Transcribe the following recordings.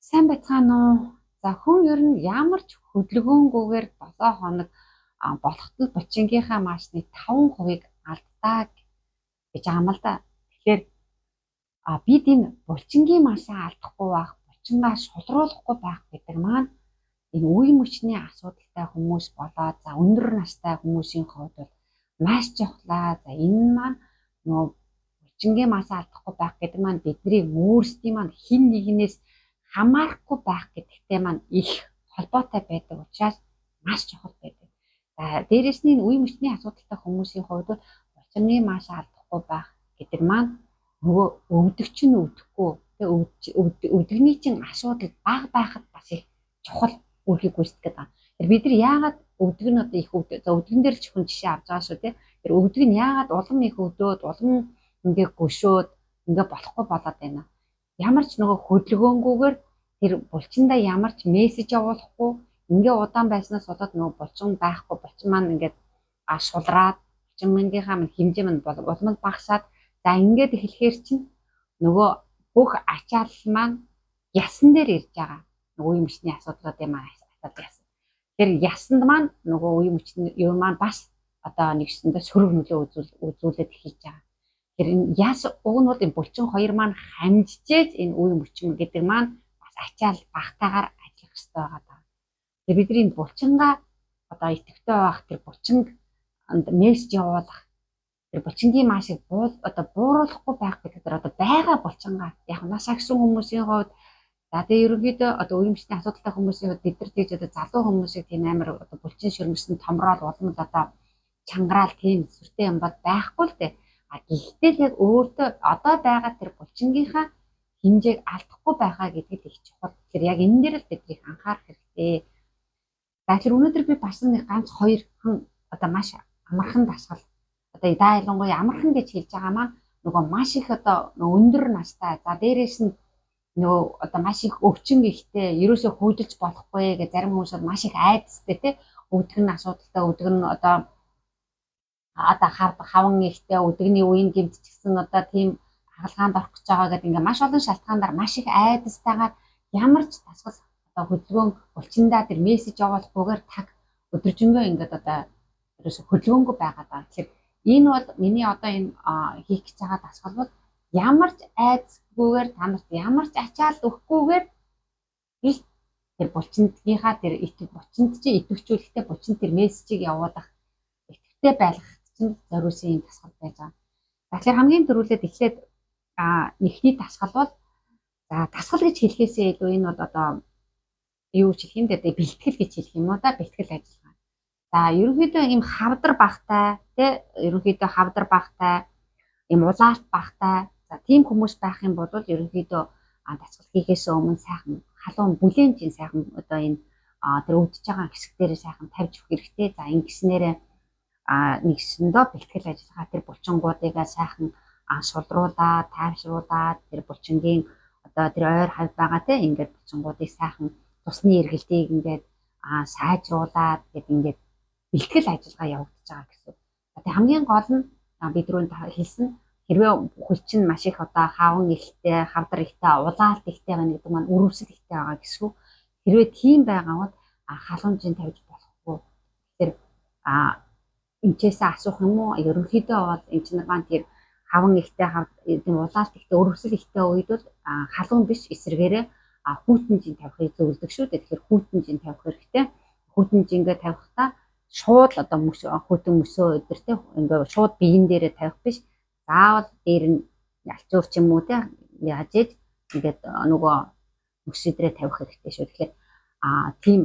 Сайн байцгаана уу? За хүн ер нь ямар ч хөдөлгөөнгүйгээр 7 хоног болоход нь булчингийнхаа маашны 5% алддаг гэж байгаа л да. Тэгэхээр бид энэ булчингийн маашаа алдахгүй байх, булчингаа шулруулахгүй байх гэдэг маань энэ үе мөчний асуудалтай хүмүүс болоод за өндөр настай хүмүүсийн хувьд бол маш чухлаа. За энэ маань нөгөө булчингийн маашаа алдахгүй байх гэдэг маань бидний өөрсдийн маань хэн нэгнээс хамаарахгүй байх гэдэгтэй маань их холбоотой байдаг учраас маш чухал байдаг. За дээрэс нь үе мөчний асуудалтай хүмүүсийн хувьд булчингийн маашаа алдахгүй байх гэдэг маань нөгөө өвдөгч нь өвдөхгүй өвдөгний чинь асуудал бага байхад бас их чухал үүргийг гүйцэтгэдэг байна. Тэр бид нар яагаад өвдөг нь одоо их өвдөг. За өвдгөн дээр л чихэн жишээ авч байгаа шүү тий. Тэр өвдөг нь яагаад улам их өвдөөд улам ингээ гөшөөд ингээ болохгүй болоод байна. Ямар ч нөгөө хөдөлгөөнгүйгээр тэр булчиндаа ямар ч мессеж явуулахгүй ингээ удаан байснаас болоод нөгөө булчин байхгүй булчин маань ингээд шулраад булчингийнхаа хэмжээ маань улмал багасаад за ингээд эхлэхээр чинь нөгөө бүх ачаал маань ясан дээр ирж байгаа. Нөгөө үе мөчний асуудлууд юм асуудал ясан. Тэр ясанд маань нөгөө үе мөчний юу маань бас одоо нэгсэндээ сөрөг нөлөө үзүүлээд эхэлж байгаа. Тэр энэ яс уг нь бол энэ булчин хоёр маань хамжижээж энэ үе мөчн гэдэг маань бас ачаал багтаагаар ажиллах хэрэгтэй байгаа. Тэгээ бидний энэ булчингаа одоо идэвхтэй байх тэр булчинг мессеж явуулах тэр булчингийн маашиг одоо бууруулахгүй байх гэдэг тэр одоо байгаа булчингаа яг нас агсан хүмүүсийн хувьд за тэгээ ерөнхийдөө одоо үе мөчний асуудалтай хүмүүсийн хувьд бид нар тийж одоо залуу хүмүүсийг тийм амар одоо булчин шөрмөсөн томроод улам л одоо чангараал тийм сүртэй юм бол байхгүй л дээ. Гэхдээ л яг өөртөө одоо байгаа тэр булчингийнхаа хэмжээг алдахгүй байхаа гэдэгт их чухал. Тэгэхээр яг энэ дээр л бидний анхаарах хэрэгтэй. За тэгэхээр өнөөдөр би бас нэг ганц хоёр хүн одоо маш амархан дасгал одоо да ялангуяа амархан гэж хэлж байгаа маань нөгөө маш их одоо өндөр настай за дээрээс нь нөгөө одоо маш их өвчин ихтэй ерөөсөө хүйдэлж болохгүй гэж зарим хүмүүс маш их айдастай тий өвдөх нь асуудалтай өвдөх нь одоо хаван ихтэй өдөгний үеийн гэмтчихсэн одоо тийм хагалгаанд орох гэж байгаа гэдэг ингээ маш олон шалтгаанаар маш их айдастайгаар ямар ч дасгал одоо хөдөлгөөн булчиндаа тэр мессеж явуулахгүйгээр таг өдөржингөө ингээд одоо ерөөсө хөдөлгөөнгүй байгаа даа. Тэгэхээр энэ бол миний одоо энэ хийх гэж байгаа дасгал бол ямар ч айдсгүйгээр та нарт ямар ч ачаал өгөхгүйгээр их тэр булчиндгийнхаа тэр булчинд чи идэвхжүүлэхдээ булчинд тэр мессежийг явуулах идэвхтэй байлгах зориулсан юм дасгал байж байгаа. Тэгэхээр хамгийн түрүүлээд эхлээд нэгний дасгал бол за дасгал гэж хэлэхээсээ илүү энэ бол одоо юу ч хэлэх юм дээ бэлтгэл гэж хэлэх юм уу да бэлтгэл ажиллагаа. За ерөнхийдөө ийм хавдар багтай тий ерөнхийдөө хавдар багтай ийм улаалт багтай за тийм хүмүүс байх юм бол ерөнхийдөө дасгал хийхээс өмнө сайхан халуун бүлээнжийн сайхан одоо энэ тэр өвдөж байгаа хэсэг дээр сайхан тавьж өгөх хэрэгтэй. За ингэснээрээ нэгсэндөө бэлтгэл ажиллагаа тэр булчингуудыг сайхан шулруулаад тайвшруулаад тэр булчингийн одоо тэр ойр хавь байгаа те ингээд булчингуудыг сайхан цусны эргэлтийг ингээд сайжруулаад гэдэг ингээд бэлтгэл ажиллагаа явагдаж байгаа гэсэн. Тэгээ хамгийн гол нь бид түрүүнд хэлсэн хэрвээ хүлчин маш их одоо хаван ихтэй, хавдар ихтэй, улаалт ихтэй байна гэдэг маань өрөвсөл ихтэй байгаа гэсэн. Хэрвээ тийм байгаа бол халуунжийн тавьж болохгүй. Тэгэхээр энэчээсээ асуух юм уу? Ерөнхийдөө бол энэ чинь маань тийм хаван ихтэй, тийм улаалт ихтэй, өрөвсөл ихтэй үед бол халуун биш эсрэгээрээ хүйтэнжийн тавихыг зөвлөдөг шүү дээ. Тэгэхээр хүйтэнжийн тавих хэрэгтэй. Хүйтэнжингээ тавихдаа шууд одоо хүйтэн мөсөө өдөртэй ингээ шууд биеийн дээрээ тавих биш. Заавал дээр нь алцуур ч юм уу те яаж ийж ингээд нөгөө мөс өдрөө тавих хэрэгтэй шүү. Тэгэхээр тийм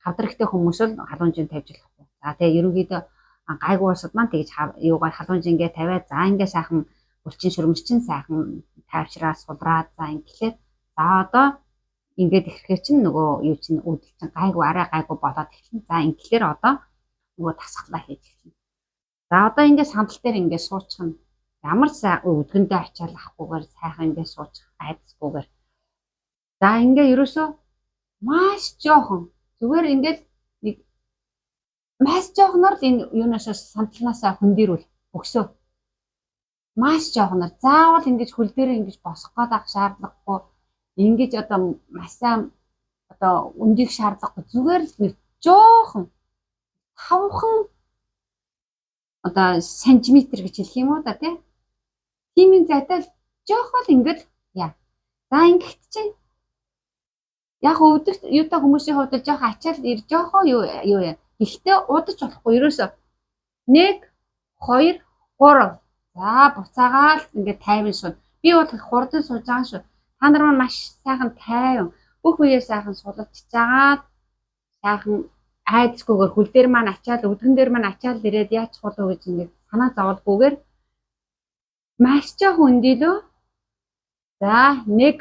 хавдрагтай хүмүүс л халуунжийн тавьж болохгүй. За тэгээ ерөнхийдөө гайгүй улсад маань тэгж юугаар халуунжингээ тавиад за ингээ сайхан булчин шөрмөрчин сайхан тайвшраа сулраад за ингээхээр за одоо ингээд ихэхээр чинь нөгөө юу чинь үүдэл чинь гайгүй арай гайгүй болоод эхэлнэ. За ингээхээр одоо нөгөө тасгалаа хийж эхэлнэ. За одоо ингээ сандал дээр ингээ суучих нь ямар ч өдгөндөө ачаал авахгүйгээр сайхан ингээ суучих айдасгүйгээр. За ингээ ерөөсөө маш жоохон зүгээр ингээл нэг маш жоохноор л энэ юунаас сандалнаасаа хөндөрүүл өгсөө. Маш жоохноор заавал ингэж хөл дээрээ ингэж босох гээд ах шаардлагагүй Ингэж одоо маш сайн одоо өндийг шаардлагагүй зүгээр л нэг жоохон тавхан одоо сантиметр гэж хэлэх юм уу да тий. Тиймийн зайтай жоохон л ингэж яа. За ингэхт чинь яг өвдөг юутай хүмүүсийн хувьд жоохон ачаал жоохон юу яа. Гэхдээ удаж болохгүй ерөөсө 1 2 3 за буцаагаал ингээд тайван шууд. Би бол их хурдан сууж байгаа шүү. Та нар маань маш сайхан тайван бүх үеэ сайхан сулалцж жагаад сайхан айдсгүйгээр хөл дээр маань ачаал өдгөн дээр маань ачаал ирээд яач болов гэж ингээд санаа зовлгүйгээр маш жоохон өндөлөө. За 1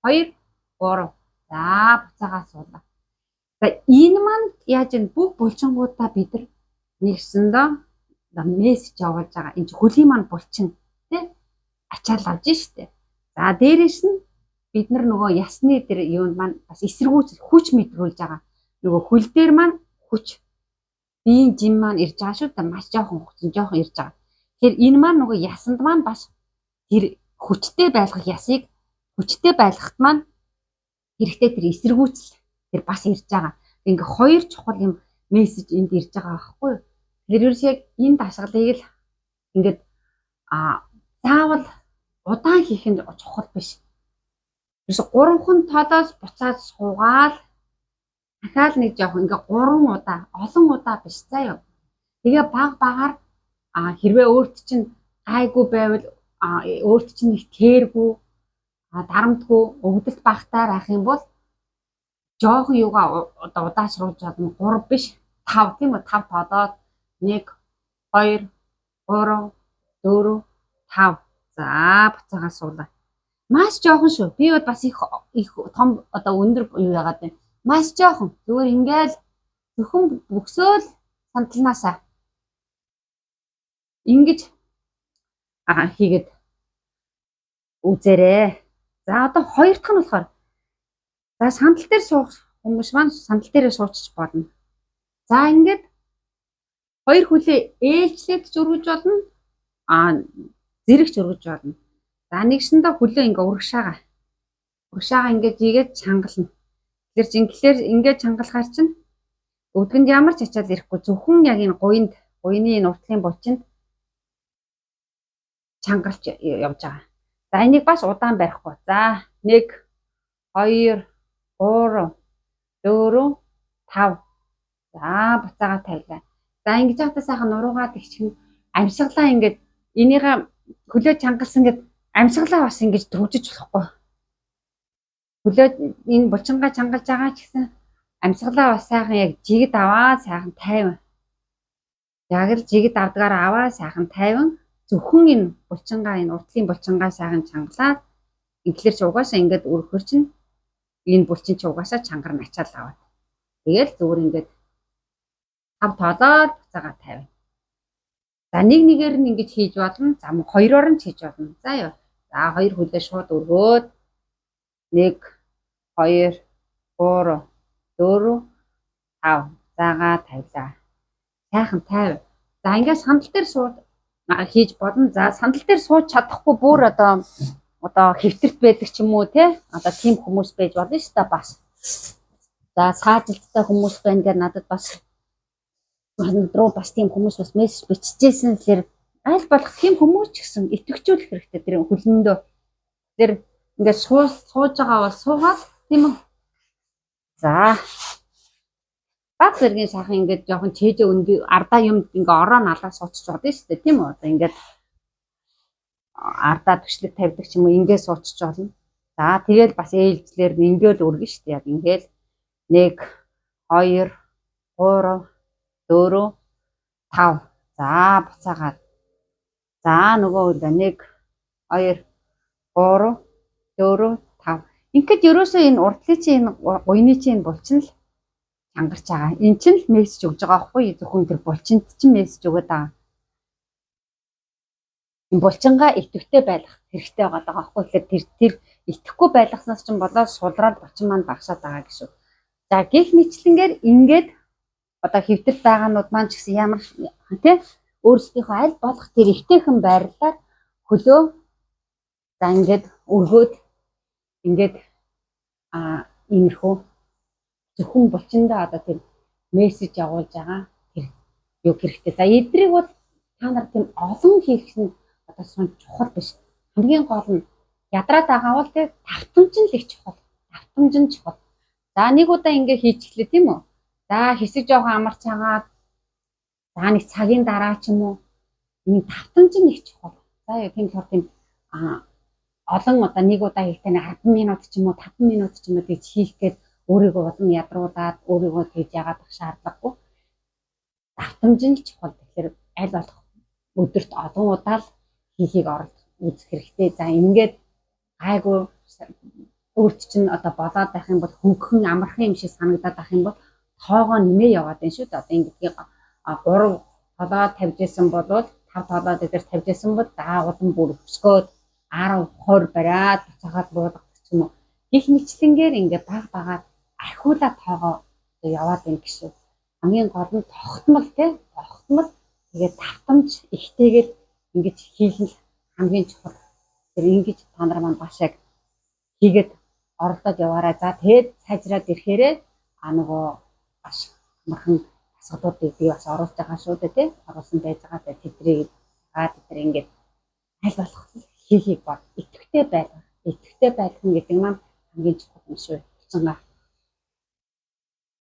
2 3 за буцаагаа суулаа. За энэ маань яаж вэ? Бүх булчингуудаа бид нар нэгсэндээ мессеж явуулж байгаа. Энд хөлийн маань булчин тий ачаал авж штэ. За дээрэс нь бид нар нөгөө ясны дээр юунд маань бас эсэргүүцэл хүч мэдрүүлж байгаа. Нөгөө хөл дээр маань хүч биеийн жим маань ирж байгаа шүү дээ. Маш жоохон хугацсан жоохон ирж байгаа. Тэгэхээр энэ маань нөгөө ясанд маань бас тэр хүчтэй байлгах ясыг хүчтэй байлгахт маань хэрэгтэй тэр эсэргүүцэл тэр бас ирж байгаа. Ингээ хоёр чухал юм мессеж энд ирж байгаа байхгүй юу? Тэр ерөөс яг энэ дасгалыг л ингээд заавал удаан хийх нь чухал биш. Ерөөс 3хан толоос буцаад суугаал дахиад нэг жоох ингээ 3 удаа олон удаа биш заяа. Тэгээ баг багаар хэрвээ өөрт чинь гайгүй байвал өөрт чинь их тэргүй дарамтгүй өвдөлт багтаа байх юм бол жоохон юугаа одоо удаашруулж чадна 3 биш 5 тийм үү 5 тодоод 1 2 3 4 5 за буцаагаа суулаа. Маш жоохон шүү. Би бол бас их том одоо өндөр юу яагаад вэ? Маш жоохон. Зүгээр ингээл зөвхөн бөксөөл санталнаасаа ингэж хийгээд үзээрэй. За одоо хоёр дахь нь болохоор за сандал дээр суух хүмүүс маань сандал дээрээ суучих болно. За ингээд хоёр хөлөө ээлжлээд ч өргөж болно. Зэрэгч өргөж болно. За нэгсэндээ хөлөө ингээ урагшаага. Урагшаага ингээд ийгээд чангална. Тэгэхээр жинглээр ингээд чангалахаар чинь өдгөнд ямар ч ачаал ирэхгүй зөвхөн яг энэ гуйны энэ уртлын булчинд чангалж явж байгаа. За энийг бас удаан барихгүй. За 1 2 3 4 5 за буцаага тавилаа. За ингэж хата сайхан нуруугаад ихчихэн амьсгалаа ингээд энийгээ хөлөө чангалсан гэд амьсгалаа бас ингэж дөрвжиж болохгүй. Хөлөө энэ булчингаа чангалж байгаа ч гэсэн амьсгалаа бас сайхан яг жигд аваа сайхан тайван. Яг л жигд авдгаараа аваа сайхан тайван зөвхөн энэ булчингаа энэ уртлын булчингаа сайхан чангалаад ингээр ч угаасаа ингээд өргөхөр чинь энэ булчин чи угаасаа чангар начаал аваад. Тэгэл зүгээр ингээд 5 толоод буцаага тавина. За нэг нэгээр нь ингэж хийж болно. За мөн хоёроор нь хийж болно. За ёо. За хоёр хөлөө шууд өргөөд 1 2 3 4 5 заага тавилаа. Сайхан тайв. За ингээд сандал дээр сууд хийж болно. За сандал дээр сууж чадахгүй бүр одоо хэвтэрт байдаг ч юм уу те одоо тийм хүмүүс байж болно шүү дээ бас. За саажилттай хүмүүс байна гэж надад бас руу бас тийм хүмүүс бас мессеж биччихсэн зэрэг аль болох тийм хүмүүс ч гэсэн итгэвчүүлэх хэрэгтэй тэр хөлнөндөө. Тэр ингээд сууж байгаа бол суугаад тийм үү. За баг зэргийн сайхан ингээд жоохон чэжээ өндөө ардаа юмд ингээ ороо налаа суучих болно шүү дээ тийм үү. Одоо ингээд ардаа төшлөг тавьдаг ч юм уу ингээд суучих болно. За тэгэл бас ээлжлэр ингээл өргөн шүү дээ яг ингээл 1 2 3 4 5 за буцаагаад за нөгөө үл 1 2 3 4 5 ингээд ерөөсөө энэ урдлын чинь энэ гуйны чинь булчин л чангарч байгаа. Энд чинь л мессеж өгж байгаа байхгүй зөвхөн тэр булчинд чинь мессеж өгöd байгаа. Энэ булчингаа идэвхтэй байлгах хэрэгтэй байгаа байхгүй. Тэгэхээр тэр идэхгүй байлгаснаас чинь болоод сулраад булчин маань багасаад байгаа гэсэн. За гэх мэтлэнгээр ингээд одоо хэвтэрт байгаанууд маань ч гэсэн ямар тий өөрсдийнхөө аль болох тэр ихтэйхэн байрлалаар хөлөө за ингээд өргөөд ингээд иймэрхүү зөвхөн булчиндаа одоо тийм мессеж явуулж байгаа тэр юу хэрэгтэй. За эдрийг бол та нар тийм олон хийх нь одоо сум чухал биш. Хамгийн гол нь ядраад байгаа бол тэр давтамж нь л их чухал. Давтамж нь чухал. За нэг удаа ингээ хийчихлээ тийм үү? За хэсэг жоохон амарч агаад за нэг цагийн дараа ч юм уу энэ давтамж нь их чухал. За яа тийм болохоор тийм олон одоо нэг удаа хийхдээ 10 минут ч юм уу 5 минут ч юм уу гэж хийх гээд өөрийгөө улам ядруулаад өөрийгөө тэгж яагаад ах шаардлагагүй. Давтамж нь чухал. Тэгэхээр аль болох өдөрт олон удаа л хийхийг үзэх хэрэгтэй. За ингээд гайгүй өөрт чинь одоо болоод байх юм бол хөнгөн амархан юм шиг санагдаад байх юм бол тоогоо нэмээ яваад байна шүү дээ. Одоо ингээд 3 толгой тавьж исэн бол 5 толгой дээр тавьж исэн бол улам бүр өсгөөд 10 20 бариад буцаагаад буулгадаг ч юм уу. Гэх мэтлэнгээр ингээд баг багаар ахиулаа тоогоо яваад байна гэсэн. Хамгийн гол нь тогтмол тогтмол тэгээд давтамж ихтэйгээр ингэж хийх нь хамгийн чухал. Тэр ингэж та нар маань бас яг хийгээд оролдоод яваарай. За тэгээд сайжраад ирэхээрээ нөгөө бас амархан асуудлуудыг би бас оруулж байгаа шүү дээ тий. Оруулсан байж байгаа тэдрийг тэр ингээд аль болох хийхийг бод. Итгэвтэй байх нь гэдэг маань хамгийн чухал юм шүү. Цангаа